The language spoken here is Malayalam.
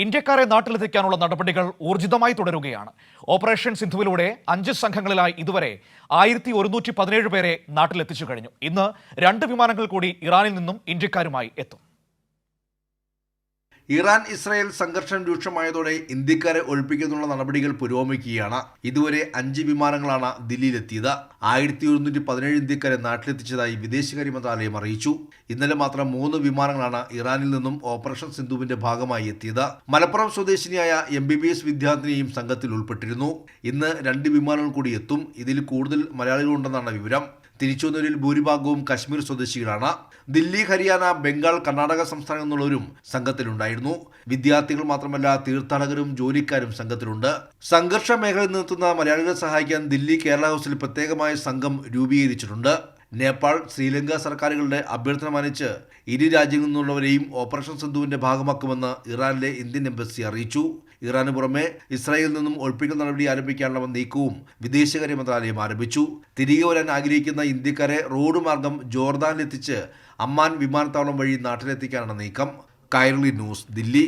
ഇന്ത്യക്കാരെ നാട്ടിലെത്തിക്കാനുള്ള നടപടികൾ ഊർജിതമായി തുടരുകയാണ്. ഓപ്പറേഷൻ സിന്ധുവിലൂടെ 5 സംഘങ്ങളിലായി ഇതുവരെ 1117 പേരെ നാട്ടിലെത്തിച്ചു കഴിഞ്ഞു. ഇന്ന് 2 വിമാനങ്ങൾ കൂടി ഇറാനിൽ നിന്നും ഇന്ത്യക്കാരുമായി എത്തും. ഇറാൻ ഇസ്രായേൽ സംഘർഷം രൂക്ഷമായതോടെ ഇന്ത്യക്കാരെ ഒഴിപ്പിക്കുന്നതിനുള്ള നടപടികൾ പുരോഗമിക്കുകയാണ്. ഇതുവരെ 5 വിമാനങ്ങളാണ് ദില്ലിയിലെത്തിയത്. 1117 ഇന്ത്യക്കാരെ നാട്ടിലെത്തിച്ചതായി വിദേശകാര്യ മന്ത്രാലയം അറിയിച്ചു. ഇന്നലെ മാത്രം 3 വിമാനങ്ങളാണ് ഇറാനിൽ നിന്നും ഓപ്പറേഷൻ സിന്ധുവിന്റെ ഭാഗമായി എത്തിയത്. മലപ്പുറം സ്വദേശിനിയായ MBBS വിദ്യാർത്ഥിനിയും സംഘത്തിൽ ഉൾപ്പെട്ടിരുന്നു. ഇന്ന് 2 വിമാനങ്ങൾ കൂടി എത്തും. ഇതിൽ കൂടുതൽ മലയാളികളുണ്ടെന്നാണ് വിവരം. തിരിച്ചുവന്നവരിൽ ഭൂരിഭാഗവും കശ്മീർ സ്വദേശികളാണ്. ദില്ലി, ഹരിയാന, ബംഗാൾ, കർണാടക സംസ്ഥാനങ്ങളിൽ നിന്നുള്ളവരും സംഘത്തിലുണ്ടായിരുന്നു. വിദ്യാർത്ഥികൾ മാത്രമല്ല, തീർത്ഥാടകരും ജോലിക്കാരും സംഘത്തിലുണ്ട്. സംഘർഷ മേഖലയിൽ നിന്നെത്തുന്ന മലയാളികളെ സഹായിക്കാൻ ദില്ലി കേരള ഹൗസിൽ പ്രത്യേകമായ സംഘം രൂപീകരിച്ചിട്ടുണ്ട്. നേപ്പാൾ, ശ്രീലങ്ക സർക്കാരുകളുടെ അഭ്യർത്ഥന മാനിച്ച് ഇരു രാജ്യങ്ങളിൽ നിന്നുള്ളവരെയും ഓപ്പറേഷൻ സിന്ധുവിന്റെ ഭാഗമാക്കുമെന്ന് ഇറാനിലെ ഇന്ത്യൻ എംബസി അറിയിച്ചു. ഇറാന് പുറമെ ഇസ്രായേലിൽ നിന്നും ഒഴിപ്പിക്കൽ നടപടി ആരംഭിക്കാനുള്ള നീക്കവും വിദേശകാര്യ മന്ത്രാലയം ആരംഭിച്ചു. തിരികെ വരാൻ ആഗ്രഹിക്കുന്ന ഇന്ത്യക്കാരെ റോഡ് മാർഗം ജോർദാനിലെത്തിച്ച് അമ്മാൻ വിമാനത്താവളം വഴി നാട്ടിലെത്തിക്കാനാണ് നീക്കം. കൈരളി ന്യൂസ്, ദില്ലി.